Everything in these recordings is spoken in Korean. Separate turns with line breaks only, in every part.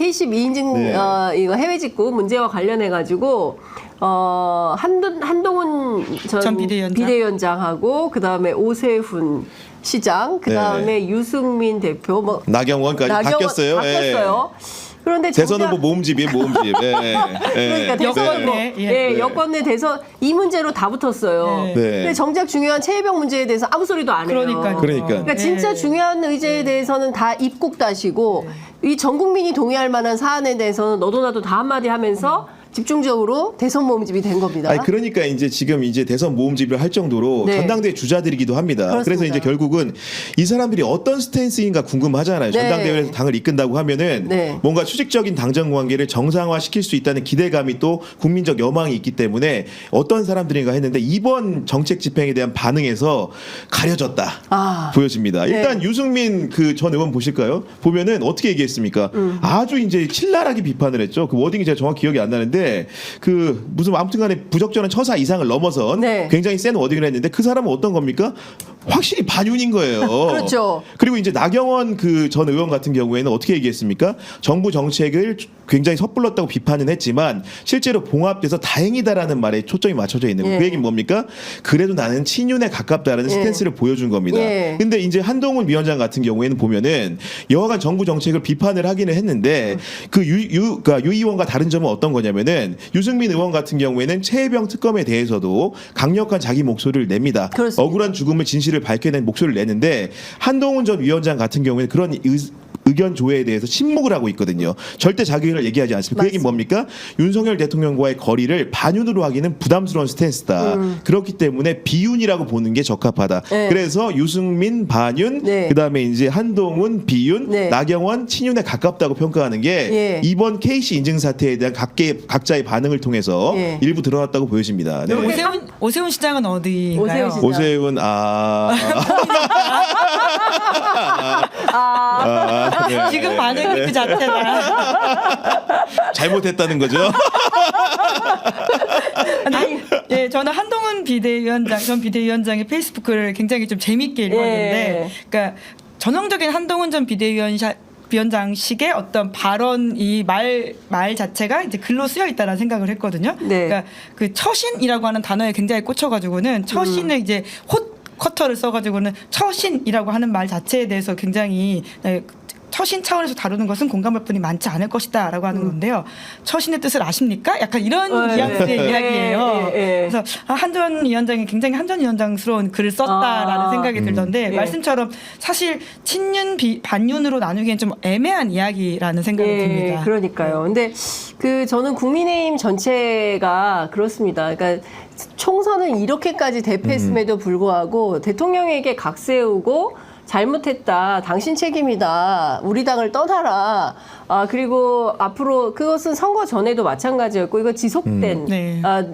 K10 2인증
네.
이거 해외 직구 문제와 관련해 가지고 한동훈 전 비대위원장하고 그다음에 오세훈 시장, 그다음에 유승민 대표, 뭐
나경원까지 바뀌었어요.
바뀌었어요. 그런데
대선 후보 모음집이에요, 모음집.
그러니까 대선 여권 내 대선 이 문제로 다 붙었어요.
네.
근데 정작 중요한 최혜병 문제에 대해서 아무 소리도 안 해요. 그러니까 진짜 중요한 의제에 대해서는 다 입국 다시고 이 전 국민이 동의할 만한 사안에 대해서는 너도 나도 다 한마디 하면서 집중적으로 대선 모음집이 된 겁니다.
아니, 그러니까 이제 지금 이제 대선 모음집을 할 정도로 전당대회 주자들이기도 합니다.
그렇습니다.
그래서 이제 결국은 이 사람들이 어떤 스탠스인가 궁금하잖아요. 전당대회에서 당을 이끈다고 하면은 뭔가 수직적인 당정 관계를 정상화시킬 수 있다는 기대감이 또 국민적 여망이 있기 때문에 어떤 사람들인가 했는데 이번 정책 집행에 대한 반응에서 가려졌다 보여집니다. 일단 유승민 그 전 의원 보실까요? 보면은 어떻게 얘기했습니까? 아주 이제 신랄하게 비판을 했죠. 그 워딩이 제가 정확히 기억이 안 나는데 그 무슨 아무튼간에 부적절한 처사 이상을 넘어선 굉장히 센 워딩을 했는데 그 사람은 어떤 겁니까? 확실히 반윤인 거예요.
그렇죠.
그리고 이제 나경원 그 전 의원 같은 경우에는 어떻게 얘기했습니까? 정부 정책을 굉장히 섣불렀다고 비판은 했지만 실제로 봉합돼서 다행이다라는 말에 초점이 맞춰져 있는 거예요. 그 얘기는 뭡니까? 그래도 나는 친윤에 가깝다라는 스탠스를 보여준 겁니다. 근데 이제 한동훈 위원장 같은 경우에는 보면은 여하간 정부 정책을 비판을 하기는 했는데 그러니까 유 의원과 다른 점은 어떤 거냐면은 유승민 의원 같은 경우에는 최혜병 특검에 대해서도 강력한 자기 목소리를 냅니다.
그렇습니다.
억울한 죽음을 진실을 밝혀낸 목소리를 내는데 한동훈 전 위원장 같은 경우에는 그런 의견 조회에 대해서 침묵을 하고 있거든요. 절대 자기 의견을 얘기하지 않습니다. 그 얘기는 뭡니까? 윤석열 대통령과의 거리를 반윤으로 하기는 부담스러운 스탠스다. 그렇기 때문에 비윤이라고 보는 게 적합하다. 그래서 유승민 반윤, 그다음에 이제 한동훈 비윤, 나경원 친윤에 가깝다고 평가하는 게 이번 KC 인증 사태에 대한 각자의 반응을 통해서 일부 드러났다고 보여집니다. 네.
오세훈 시장은 어디인가요?
오세훈 네.
지금 반응이 그 자체가
잘못했다는 거죠.
아니, 저는 한동훈 전 비대위원장의 페이스북을 굉장히 좀 재밌게 읽었는데, 그러니까 전형적인 한동훈 전 비대위원장식의 어떤 발언 말 자체가 이제 글로 쓰여 있다라는 생각을 했거든요. 그러니까 그 처신이라고 하는 단어에 굉장히 꽂혀가지고는 처신을 이제 커터를 써가지고는 처신이라고 하는 말 자체에 대해서 굉장히 처신 차원에서 다루는 것은 공감할 분이 많지 않을 것이다라고 하는 건데요. 처신의 뜻을 아십니까? 약간 이런 뉘앙스의 이야기예요. 그래서 한 전 위원장이 굉장히 한 전 위원장스러운 글을 썼다라는 생각이 들던데 말씀처럼 사실 친윤 반윤으로 나누기엔 좀 애매한 이야기라는 생각이 듭니다.
그러니까요. 근데 저는 국민의힘 전체가 그렇습니다. 그러니까 총선은 이렇게까지 대패했음에도 불구하고 대통령에게 각세우고 잘못했다. 당신 책임이다. 우리 당을 떠나라. 그리고 앞으로 그것은 선거 전에도 마찬가지였고 이거 지속된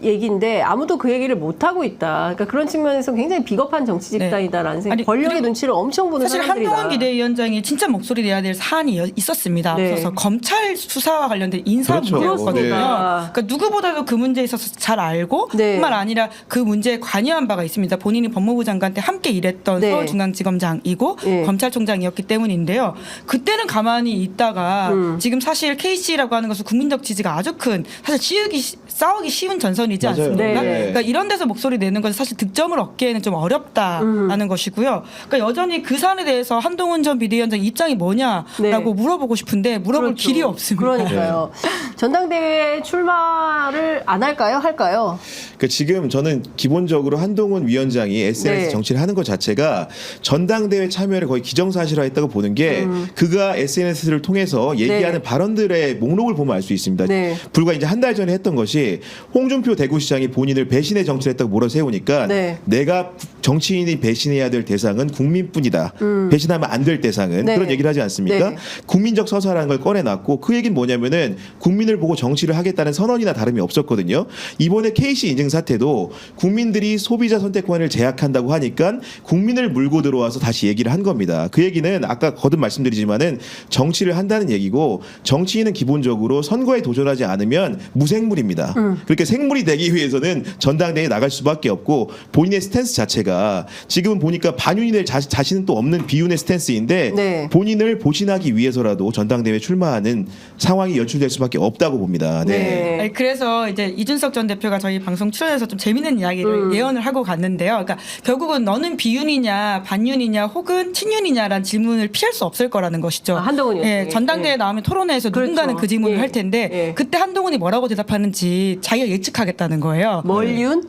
얘기인데 아무도 그 얘기를 못하고 있다. 그러니까 그런 측면에서 굉장히 비겁한 정치 집단이다라는 생각. 권력의 눈치를 엄청 보는
사실
사람들이다.
한동훈 비대위원장이 진짜 목소리 내야 될 사안이 있었습니다. 그래서 검찰 수사와 관련된 인사 문제였거든요. 그러니까 누구보다도 그 문제에 있어서 잘 알고 뿐만 아니라 그 문제에 관여한 바가 있습니다. 본인이 법무부 장관 때 함께 일했던 서울중앙지검장이고 검찰총장이었기 때문인데요. 그때는 가만히 있다가 지금 사실 KC라고 하는 것은 국민적 지지가 아주 큰 사실 싸우기 쉬운 전선이지 않습니까? 그러니까 이런 데서 목소리 내는 것은 사실 득점을 얻기에는 좀 어렵다라는 것이고요. 그러니까 여전히 그 사안에 대해서 한동훈 전 비대위원장 입장이 뭐냐라고 물어보고 싶은데 물어볼 길이 없습니다.
그러니까요. 전당대회 출마를 안 할까요? 할까요?
그러니까 지금 저는 기본적으로 한동훈 위원장이 SNS 정치를 하는 것 자체가 전당대회 참여를 거의 기정사실화했다고 보는 게 그가 SNS를 통해서 얘기하는 발언들의 목록을 보면 알 수 있습니다. 불과 이제 한 달 전에 했던 것이 홍준표 대구시장이 본인을 배신의 정치를 했다고 몰아세우니까 내가 정치인이 배신해야 될 대상은 국민뿐이다. 배신하면 안 될 대상은 그런 얘기를 하지 않습니까? 국민적 서사라는 걸 꺼내놨고 그 얘기는 뭐냐면은 국민을 보고 정치를 하겠다는 선언이나 다름이 없었거든요. 이번에 KC 인증 사태도 국민들이 소비자 선택권을 제약한다고 하니까 국민을 물고 들어와서 다시 얘기를 한 겁니다. 그 얘기는 아까 거듭 말씀드리지만은 정치를 한다는 얘기고 것이고 정치인은 기본적으로 선거에 도전하지 않으면 무생물입니다. 그렇게 생물이 되기 위해서는 전당대회에 나갈 수밖에 없고 본인의 스탠스 자체가 지금은 보니까 반윤이 될 자신은 또 없는 비윤의 스탠스인데
네.
본인을 보신하기 위해서라도 전당대회에 출마하는 상황이 연출될 수밖에 없다고 봅니다. 네.
네.
아니, 그래서 이제 이준석 전 대표가 저희 방송 출연해서 좀 재밌는 이야기를 예언을 하고 갔는데요. 그러니까 결국은 너는 비윤이냐 반윤이냐 혹은 친윤이냐라는 질문을 피할 수 없을 거라는 것이죠.
아, 한동훈 의원이.
예, 전당대회에
네.
나오면 토론회에서
그렇죠.
누군가는 그 질문을
예.
할 텐데
예.
그때 한동훈이 뭐라고 대답하는지 자기가 예측하겠다는 거예요.
멀윤?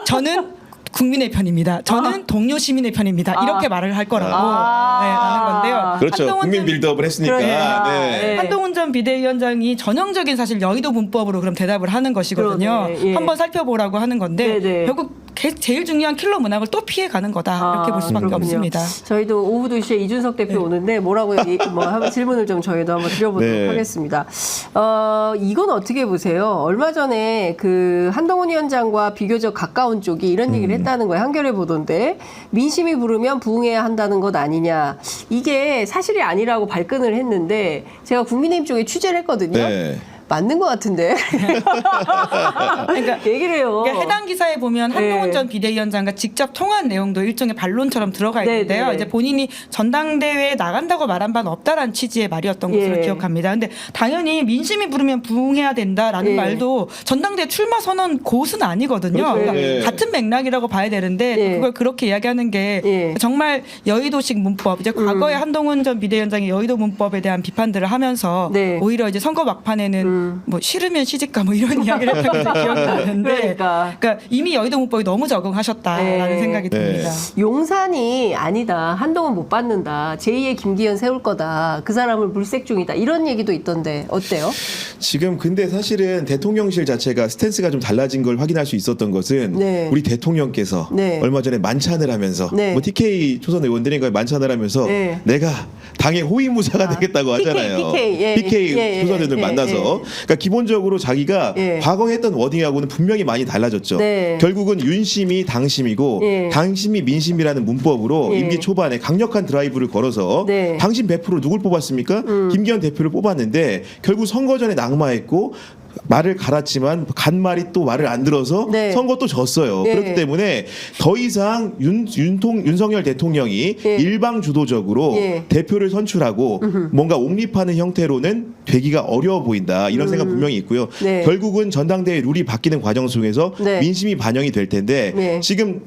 저는 국민의 편입니다. 저는 동료 시민의 편입니다. 이렇게 말을 할 거라고 하는 건데요.
그렇죠.
한동훈
국민
전-
빌드업을 했으니까.
그러니까.
네.
네.
한동훈 전 비대위원장이 전형적인 사실 여의도 문법으로 그럼 대답을 하는 것이거든요.
그러네. 예.
한번 살펴보라고 하는 건데
네네.
결국 제일 중요한 킬러 문학을 또 피해가는 거다 이렇게 볼 수밖에
그렇군요.
없습니다.
저희도 오후 2시에 이준석 대표 오는데 뭐라고 한번 질문을 좀 저희도 한번 드려보도록
네.
하겠습니다. 이건 어떻게 보세요? 얼마 전에 그 한동훈 위원장과 비교적 가까운 쪽이 이런 얘기를 했다는 거예요. 한겨레 보도인데 민심이 부르면 부응해야 한다는 것 아니냐. 이게 사실이 아니라고 발끈을 했는데 제가 국민의힘 쪽에 취재를 했거든요.
네.
맞는 것 같은데.
그러니까
얘기를 해요.
그러니까 해당 기사에 보면 한동훈
네.
전 비대위원장과 직접 통화한 내용도 일종의 반론처럼 들어가
네,
있는데요.
네.
이제 본인이 전당대회에 나간다고 말한 바는 없다라는 취지의 말이었던 것으로
예.
기억합니다. 근데 당연히 민심이 부르면 부응해야 된다라는
예.
말도 전당대회 출마 선언 고수는 아니거든요.
그렇죠.
그러니까
예.
같은 맥락이라고 봐야 되는데
예.
그걸 그렇게 이야기하는 게
예.
정말 여의도식 문법, 이제 과거에 한동훈 전 비대위원장이 여의도 문법에 대한 비판들을 하면서
네.
오히려 이제 선거 막판에는 뭐 싫으면 시집가 뭐 이런 이야기를 했던 게 기억이 나는데
그러니까.
이미 여의도 문법이 너무 적응하셨다라는
네.
생각이 듭니다.
용산이 아니다. 한동훈 못 받는다. 제2의 김기현 세울 거다. 그 사람을 물색 중이다. 이런 얘기도 있던데 어때요?
지금 근데 사실은 대통령실 자체가 스탠스가 좀 달라진 걸 확인할 수 있었던 것은
네.
우리 대통령께서
네.
얼마 전에 만찬을 하면서
네.
뭐 TK 초선 의원들이 만찬을 하면서
네.
내가 당의 호위무사가 되겠다고
PK,
하잖아요.
예,
PK
예,
초선 의원들
예,
만나서
예.
그러니까 기본적으로 자기가
예.
과거에 했던 워딩하고는 분명히 많이 달라졌죠.
네.
결국은 윤심이 당심이고
예.
당심이 민심이라는 문법으로
예.
임기 초반에 강력한 드라이브를 걸어서
네.
당심 100% 누굴 뽑았습니까? 김기현 대표를 뽑았는데 결국 선거 전에 낙마했고 말을 갈았지만 간 말이 또 말을 안 들어서
네.
선거 또 졌어요.
네.
그렇기 때문에 더 이상 윤석열 대통령이
예.
일방 주도적으로
예.
대표를 선출하고 뭔가 옹립하는 형태로는 되기가 어려워 보인다. 이런 생각 분명히 있고요.
네.
결국은 전당대회 룰이 바뀌는 과정 속에서
네.
민심이 반영이 될 텐데
네.
지금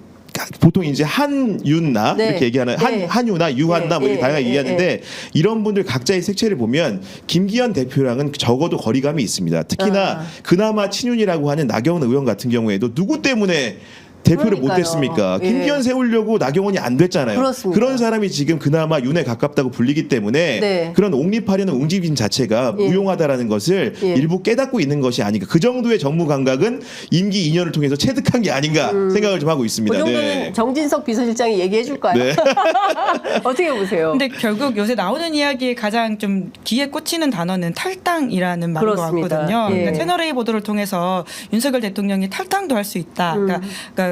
보통 이제 한윤나
네.
이렇게 얘기하는
네.
한유나 유한나 뭐
네.
이렇게 다양하게
네.
얘기하는데 이런 분들 각자의 색채를 보면 김기현 대표랑은 적어도 거리감이 있습니다. 특히나 그나마 친윤이라고 하는 나경원 의원 같은 경우에도 누구 때문에 대표를
그러니까요.
못했습니까?
예.
김기현 세우려고 나경원이 안 됐잖아요.
그렇습니다.
그런 사람이 지금 그나마 윤에 가깝다고 불리기 때문에
네.
그런 옹립하려는 움직임 자체가
예.
무용하다라는 것을
예.
일부 깨닫고 있는 것이 아닌가. 그 정도의 정무 감각은 임기 2년을 통해서 체득한 게 아닌가 생각을 좀 하고
그
있습니다.
정도는
네.
정진석 비서실장이 얘기해 줄까요?
네.
어떻게 보세요?
근데 결국 요새 나오는 이야기에 가장 좀 귀에 꽂히는 단어는 탈당이라는 말인 것
그렇습니다.
같거든요.
예.
그러니까 채널A 보도를 통해서 윤석열 대통령이 탈당도 할 수 있다. 그러니까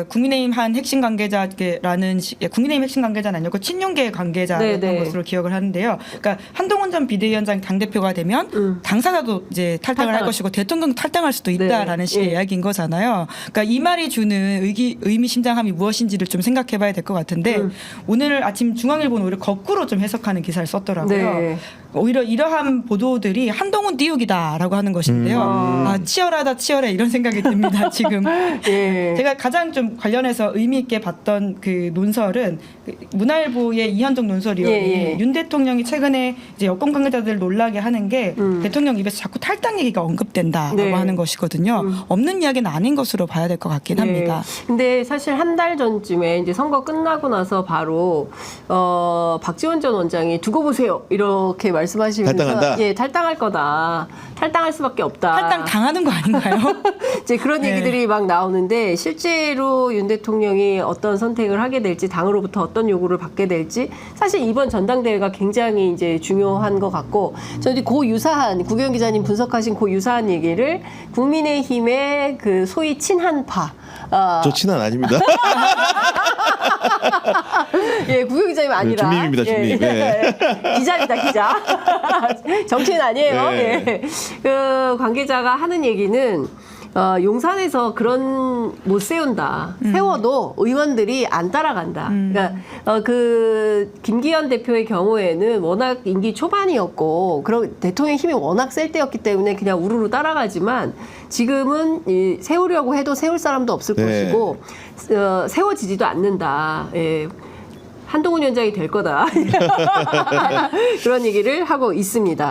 국민의힘 한 핵심 관계자라는 국민의힘 핵심 관계자는 아니었고 친윤계 관계자였던
네, 네.
것으로 기억을 하는데요. 그러니까 한동훈 전 비대위원장 당 대표가 되면 당사자도 이제 탈당을 할
탈당.
것이고 대통령도 탈당할 수도 있다라는
네.
식의
예.
이야기인 거잖아요. 그러니까 이 말이 주는 의미심장함이 무엇인지를 좀 생각해봐야 될 것 같은데 오늘 아침 중앙일보는 오히려 거꾸로 좀 해석하는 기사를 썼더라고요.
네.
오히려 이러한 보도들이 한동훈 띄우기다라고 하는 것인데요. 아, 치열하다 치열해 이런 생각이 듭니다. 지금
예.
제가 가장 좀 관련해서 의미 있게 봤던 그 논설은 그 문화일보의 이현정 논설위원이
예, 예.
윤 대통령이 최근에 이제 여권 관계자들 놀라게 하는 게 대통령 입에서 자꾸 탈당 얘기가 언급된다라고
네.
하는 것이거든요. 없는 이야기는 아닌 것으로 봐야 될 것 같긴 합니다.
근데 사실 한 달 전쯤에 이제 선거 끝나고 나서 바로 박지원 전 원장이 두고 보세요 이렇게 말씀하시면서
탈당한다?
예, 탈당할 거다. 탈당할 수밖에 없다.
탈당 당하는 거 아닌가요?
이제 그런
네.
얘기들이 막 나오는데 실제로 윤 대통령이 어떤 선택을 하게 될지 당으로부터 어떤 요구를 받게 될지 사실 이번 전당대회가 굉장히 이제 중요한 것 같고 저희 그 유사한 구경 기자님 분석하신 그 유사한 얘기를 국민의힘의 그 소위 친한파
저 친한 아닙니다.
예, 구경 기자님 아니라
중립입니다, 중립. 네.
기자입니다, 기자. 정치인 아니에요.
네.
예. 그 관계자가 하는 얘기는 용산에서 그런 못 세운다. 세워도 의원들이 안 따라간다. 그러니까 그 김기현 대표의 경우에는 워낙 임기 초반이었고, 그런 대통령 힘이 워낙 셀 때였기 때문에 그냥 우르르 따라가지만 지금은 세우려고 해도 세울 사람도 없을
네.
것이고 세워지지도 않는다. 예. 한동훈 위원장이 될 거다. 그런 얘기를 하고 있습니다.